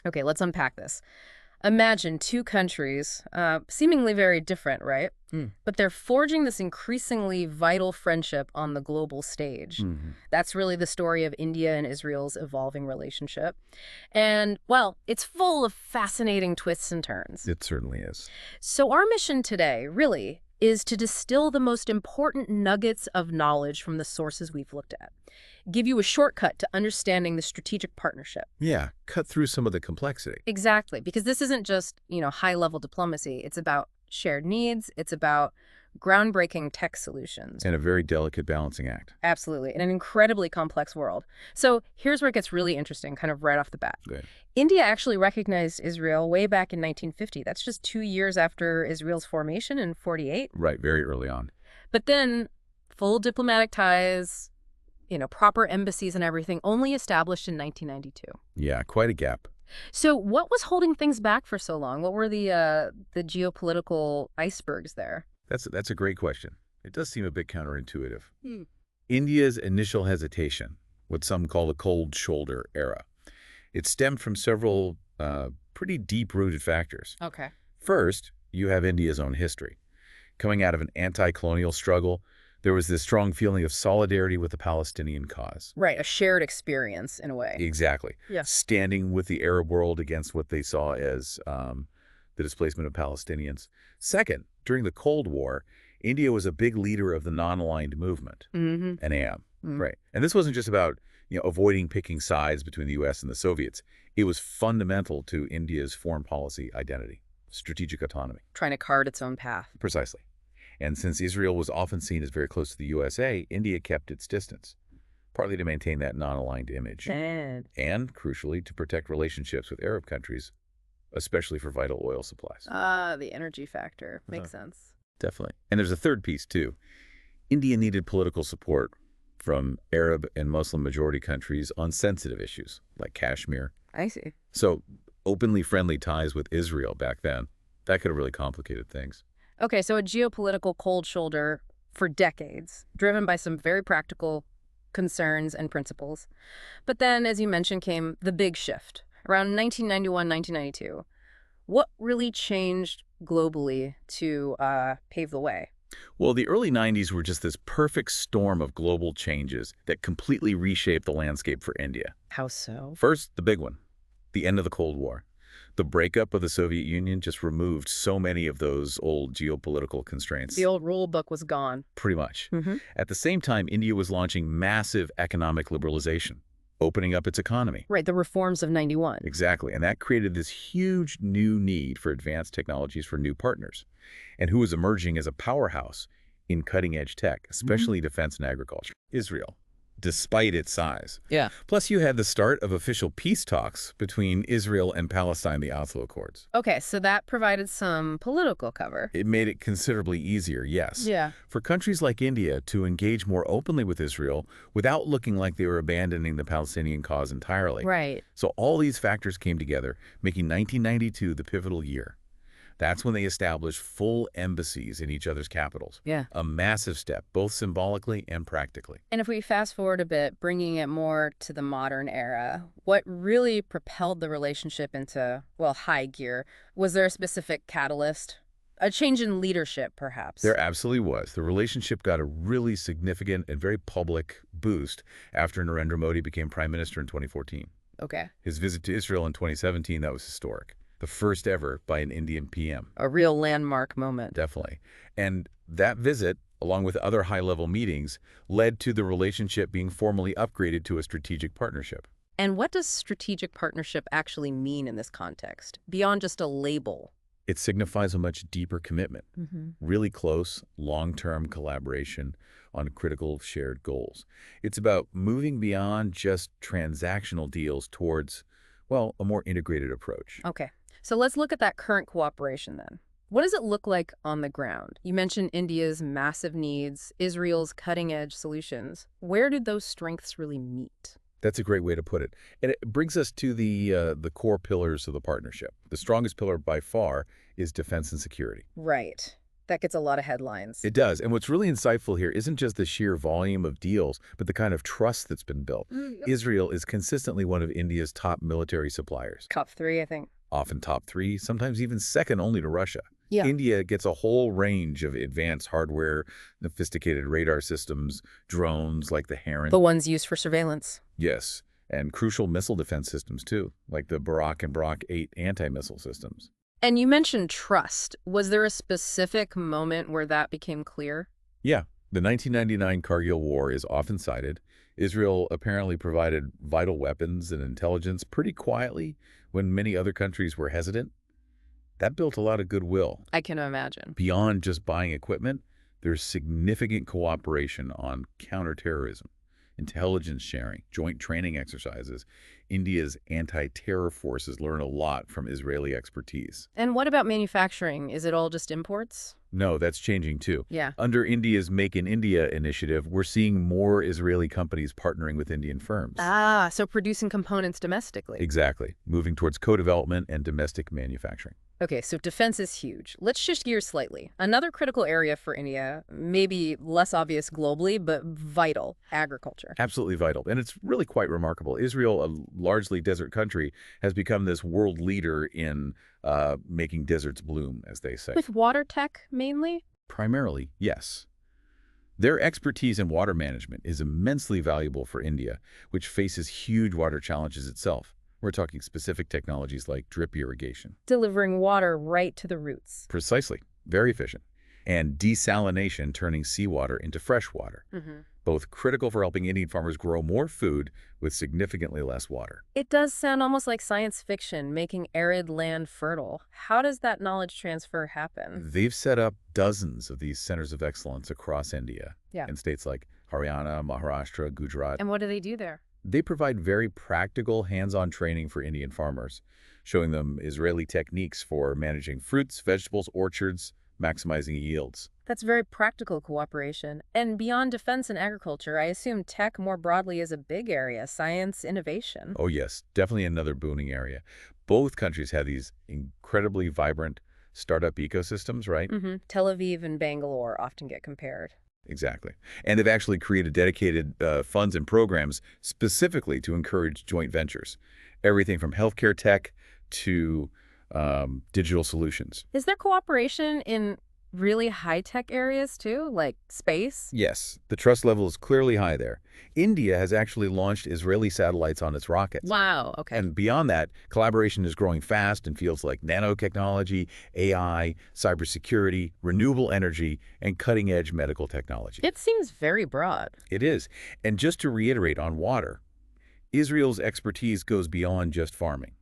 Okay, let's unpack this. Imagine two countries, seemingly very different, right? Mm. But they're forging this increasingly vital friendship on the global stage. Hmm. That's really the story of India and Israel's evolving relationship. And, well, it's full of fascinating twists and turns. It certainly is. So our mission today, really, is to distill the most important nuggets of knowledge from the sources we've looked at. Give you a shortcut to understanding the strategic partnership. Yeah, cut through some of the complexity. Exactly, because this isn't just, high-level diplomacy. It's about shared needs. It's about groundbreaking tech solutions. And a very delicate balancing act. Absolutely, in an incredibly complex world. So here's where it gets really interesting, kind of right off the bat. Good. India actually recognized Israel way back in 1950. That's just 2 years after Israel's formation in 48. Right, very early on. But then full diplomatic ties, proper embassies and everything, only established in 1992. Yeah, quite a gap. So what was holding things back for so long? What were the geopolitical icebergs there? That's a great question. It does seem a bit counterintuitive. Hmm. India's initial hesitation, what some call the cold shoulder era, it stemmed from several pretty deep-rooted factors. Okay. First, you have India's own history. Coming out of an anti-colonial struggle, there was this strong feeling of solidarity with the Palestinian cause. Right, a shared experience in a way. Exactly. Yeah. Standing with the Arab world against what they saw as the displacement of Palestinians. Second, during the Cold War, India was a big leader of the non-aligned movement, Mm-hmm. NAM. Mm. Right. And this wasn't just about avoiding picking sides between the U.S. and the Soviets. It was fundamental to India's foreign policy identity, strategic autonomy. Trying to cart its own path. Precisely. And since Israel was often seen as very close to the USA, India kept its distance, partly to maintain that non-aligned image. And And, crucially, to protect relationships with Arab countries, especially for vital oil supplies. the energy factor. Makes sense. Definitely. And there's a third piece, too. India needed political support from Arab and Muslim majority countries on sensitive issues, like Kashmir. I see. So openly friendly ties with Israel back then, that could have really complicated things. Okay, so a geopolitical cold shoulder for decades, driven by some very practical concerns and principles. But then, as you mentioned, came the big shift. Around 1991, 1992. What really changed globally to pave the way? Well, the early 90s were just this perfect storm of global changes that completely reshaped the landscape for India. How so? First, the big one, the end of the Cold War. The breakup of the Soviet Union just removed so many of those old geopolitical constraints. The old rule book was gone. Pretty much. Mm-hmm. At the same time, India was launching massive economic liberalization, opening up its economy. Right, the reforms of 91. Exactly. And that created this huge new need for advanced technologies for new partners. And who was emerging as a powerhouse in cutting-edge tech, especially defense and agriculture? Israel, despite its size. Yeah. Plus, you had the start of official peace talks between Israel and Palestine, the Oslo Accords. Okay, so that provided some political cover. It made it considerably easier, yes, Yeah. for countries like India to engage more openly with Israel without looking like they were abandoning the Palestinian cause entirely. Right. So all these factors came together, making 1992 the pivotal year. That's when they established full embassies in each other's capitals. Yeah. A massive step, both symbolically and practically. And if we fast forward a bit, bringing it more to the modern era, what really propelled the relationship into, well, high gear? Was there a specific catalyst? A change in leadership, perhaps? There absolutely was. The relationship got a really significant and very public boost after Narendra Modi became prime minister in 2014. Okay. His visit to Israel in 2017, that was historic. The first ever by an Indian PM. A real landmark moment. Definitely. And that visit, along with other high-level meetings, led to the relationship being formally upgraded to a strategic partnership. And what does strategic partnership actually mean in this context, beyond just a label? It signifies a much deeper commitment, really close, long-term collaboration on critical shared goals. It's about moving beyond just transactional deals towards, well, a more integrated approach. Okay. So let's look at that current cooperation then. What does it look like on the ground? You mentioned India's massive needs, Israel's cutting-edge solutions. Where do those strengths really meet? That's a great way to put it. And it brings us to the core pillars of the partnership. The strongest pillar by far is defense and security. Right. That gets a lot of headlines. It does. And what's really insightful here isn't just the sheer volume of deals, but the kind of trust that's been built. Israel is consistently one of India's top military suppliers. Top three, I think. Often top three, sometimes even second only to Russia. Yeah. India gets a whole range of advanced hardware, sophisticated radar systems, drones like the Heron. The ones used for surveillance. Yes, and crucial missile defense systems too, like the Barak and Barak 8 anti-missile systems. And you mentioned trust. Was there a specific moment where that became clear? Yeah, the 1999 Kargil War is often cited. Israel apparently provided vital weapons and intelligence pretty quietly when many other countries were hesitant. That built a lot of goodwill. I can imagine. Beyond just buying equipment, there's significant cooperation on counterterrorism, intelligence sharing, joint training exercises. India's anti-terror forces learn a lot from Israeli expertise. And what about manufacturing? Is it all just imports? No, that's changing too. Yeah. Under India's Make in India initiative, we're seeing more Israeli companies partnering with Indian firms. Ah, so producing components domestically. Exactly, moving towards co-development and domestic manufacturing. Okay, so defense is huge. Let's shift gears slightly. Another critical area for India, maybe less obvious globally, but vital, agriculture. Absolutely vital. And it's really quite remarkable. Israel, a largely desert country, has become this world leader in making deserts bloom, as they say. With water tech, mainly? Primarily, yes. Their expertise in water management is immensely valuable for India, which faces huge water challenges itself. We're talking specific technologies like drip irrigation. Delivering water right to the roots. Precisely. Very efficient. And desalination, turning seawater into fresh water. Both critical for helping Indian farmers grow more food with significantly less water. It does sound almost like science fiction, making arid land fertile. How does that knowledge transfer happen? They've set up dozens of these centers of excellence across India. Yeah. In states like Haryana, Maharashtra, Gujarat. And what do they do there? They provide very practical, hands-on training for Indian farmers, showing them Israeli techniques for managing fruits, vegetables, orchards, maximizing yields. That's very practical cooperation. And beyond defense and agriculture, I assume tech more broadly is a big area, science, innovation. Oh yes, definitely another booming area. Both countries have these incredibly vibrant startup ecosystems, right? Tel Aviv and Bangalore often get compared. Exactly. And they've actually created dedicated funds and programs specifically to encourage joint ventures. Everything from healthcare tech to digital solutions. Is there cooperation in really high-tech areas too, like space? Yes, the trust level is clearly high there. India has actually launched Israeli satellites on its rockets. Wow, okay. And beyond that, collaboration is growing fast in fields like nanotechnology, AI, cybersecurity, renewable energy, and cutting-edge medical technology. It seems very broad. It is. And just to reiterate on water, Israel's expertise goes beyond just farming.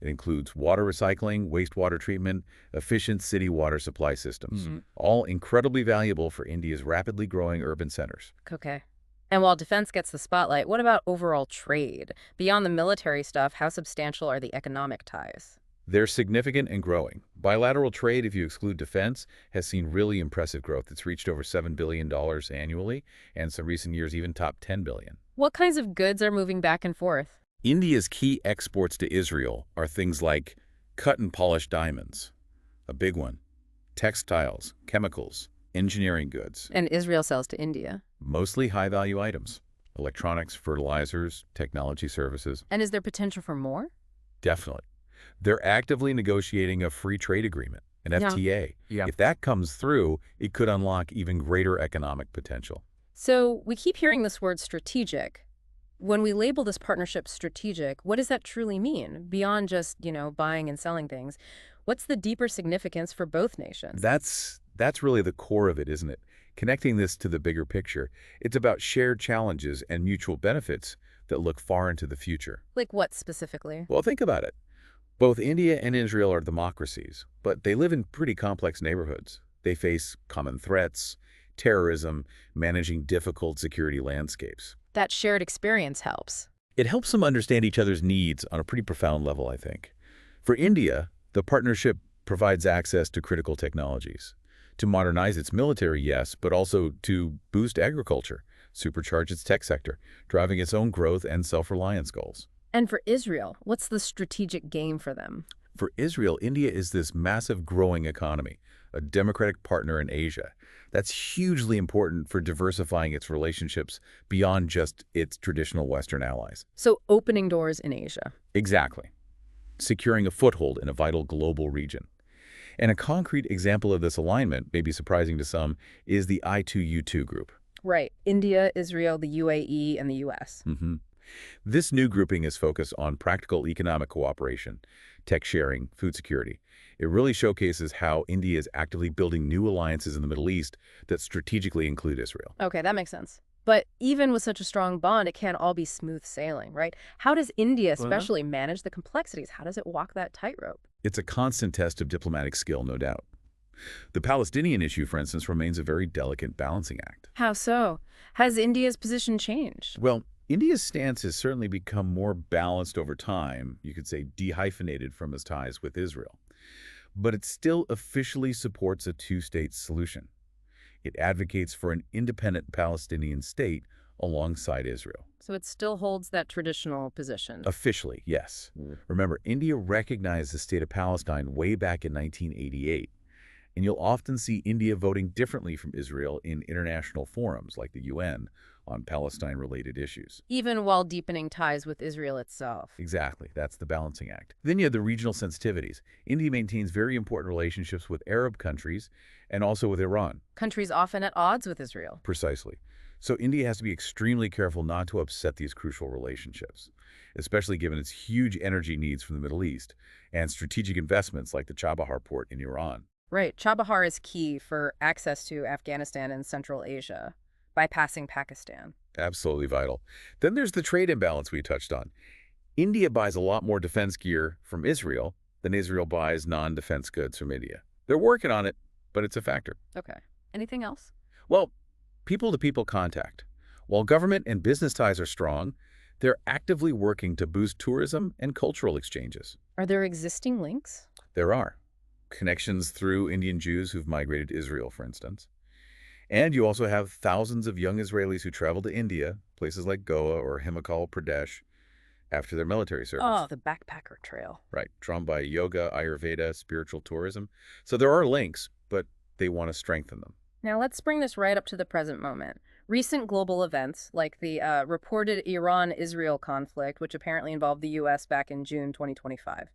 It includes water recycling, wastewater treatment, efficient city water supply systems, all incredibly valuable for India's rapidly growing urban centers. Okay. And while defense gets the spotlight, what about overall trade? Beyond the military stuff, how substantial are the economic ties? They're significant and growing. Bilateral trade, if you exclude defense, has seen really impressive growth. It's reached over $7 billion annually, and some recent years even topped $10 billion. What kinds of goods are moving back and forth? India's key exports to Israel are things like cut and polished diamonds, a big one, textiles, chemicals, engineering goods. And Israel sells to India. Mostly high-value items, electronics, fertilizers, technology services. And is there potential for more? Definitely. They're actively negotiating a free trade agreement, an FTA. Yeah. If that comes through, it could unlock even greater economic potential. So we keep hearing this word strategic. When we label this partnership strategic, what does that truly mean? Beyond just, buying and selling things, what's the deeper significance for both nations? That's really the core of it, isn't it? Connecting this to the bigger picture, it's about shared challenges and mutual benefits that look far into the future. Like what specifically? Well, think about it. Both India and Israel are democracies, but they live in pretty complex neighborhoods. They face common threats, terrorism, managing difficult security landscapes. That shared experience helps. It helps them understand each other's needs on a pretty profound level, I think. For India, the partnership provides access to critical technologies. To modernize its military, yes, but also to boost agriculture, supercharge its tech sector, driving its own growth and self-reliance goals. And for Israel, what's the strategic game for them? For Israel, India is this massive growing economy, a democratic partner in Asia. That's hugely important for diversifying its relationships beyond just its traditional Western allies. So opening doors in Asia. Exactly. Securing a foothold in a vital global region. And a concrete example of this alignment, maybe surprising to some, is the I2U2 group. Right. India, Israel, the UAE, and the US. This new grouping is focused on practical economic cooperation, tech sharing, food security. It really showcases how India is actively building new alliances in the Middle East that strategically include Israel. Okay, that makes sense. But even with such a strong bond, it can't all be smooth sailing, right? How does India especially manage the complexities? How does it walk that tightrope? It's a constant test of diplomatic skill, no doubt. The Palestinian issue, for instance, remains a very delicate balancing act. How so? Has India's position changed? Well, India's stance has certainly become more balanced over time, you could say dehyphenated from its ties with Israel. But it still officially supports a two-state solution. It advocates for an independent Palestinian state alongside Israel. So it still holds that traditional position. Officially, yes. Remember, India recognized the state of Palestine way back in 1988. And you'll often see India voting differently from Israel in international forums like the UN on Palestine-related issues. Even while deepening ties with Israel itself. Exactly. That's the balancing act. Then you have the regional sensitivities. India maintains very important relationships with Arab countries and also with Iran. Countries often at odds with Israel. Precisely. So India has to be extremely careful not to upset these crucial relationships, especially given its huge energy needs from the Middle East and strategic investments like the Chabahar port in Iran. Right. Chabahar is key for access to Afghanistan and Central Asia, bypassing Pakistan. Absolutely vital. Then there's the trade imbalance we touched on. India buys a lot more defense gear from Israel than Israel buys non-defense goods from India. They're working on it, but it's a factor. Okay. Anything else? Well, people-to-people contact. While government and business ties are strong, they're actively working to boost tourism and cultural exchanges. Are there existing links? There are. Connections through Indian Jews who've migrated to Israel, for instance. And you also have thousands of young Israelis who travel to India, places like Goa or Himachal Pradesh, after their military service. Oh, the backpacker trail. Right, drawn by yoga, Ayurveda, spiritual tourism. So there are links, but they want to strengthen them. Now let's bring this right up to the present moment. Recent global events, like the reported Iran-Israel conflict, which apparently involved the U.S. back in June 2025.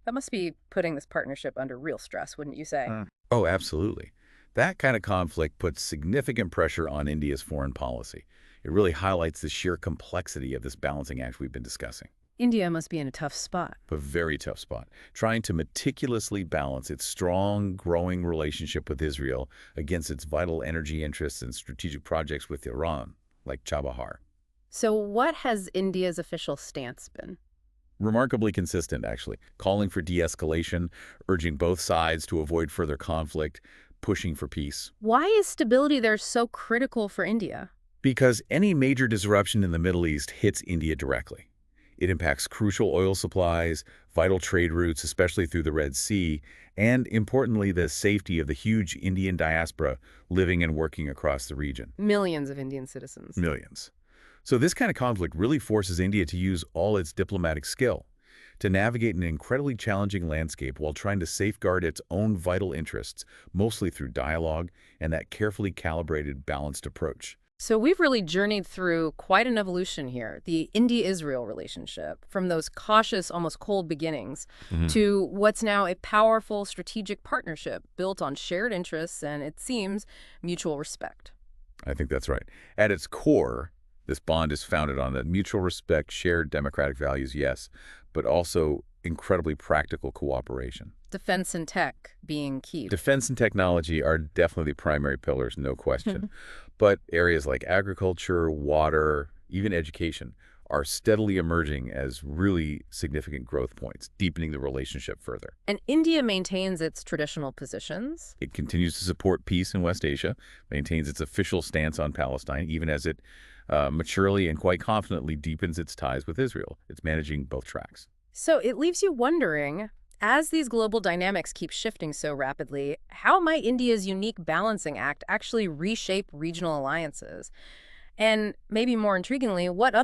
That must be putting this partnership under real stress, wouldn't you say? Oh, absolutely. That kind of conflict puts significant pressure on India's foreign policy. It really highlights the sheer complexity of this balancing act we've been discussing. India must be in a tough spot. A very tough spot, trying to meticulously balance its strong, growing relationship with Israel against its vital energy interests and strategic projects with Iran, like Chabahar. So what has India's official stance been? Remarkably consistent, actually, calling for de-escalation, urging both sides to avoid further conflict, pushing for peace. Why is stability there so critical for India? Because any major disruption in the Middle East hits India directly. It impacts crucial oil supplies, vital trade routes, especially through the Red Sea, and, importantly, the safety of the huge Indian diaspora living and working across the region. Millions of Indian citizens. Millions. So this kind of conflict really forces India to use all its diplomatic skill to navigate an incredibly challenging landscape while trying to safeguard its own vital interests, mostly through dialogue and that carefully calibrated, balanced approach. So we've really journeyed through quite an evolution here, the India-Israel relationship, from those cautious, almost cold beginnings to what's now a powerful strategic partnership built on shared interests and, it seems, mutual respect. I think that's right. At its core, this bond is founded on that mutual respect, shared democratic values, yes, but also incredibly practical cooperation. Defense and tech being key. Defense and technology are definitely the primary pillars, no question. But areas like agriculture, water, even education are steadily emerging as really significant growth points, deepening the relationship further. And India maintains its traditional positions. It continues to support peace in West Asia, maintains its official stance on Palestine, even as it maturely and quite confidently deepens its ties with Israel. It's managing both tracks. So it leaves you wondering, as these global dynamics keep shifting so rapidly, how might India's unique balancing act actually reshape regional alliances? And maybe more intriguingly, what other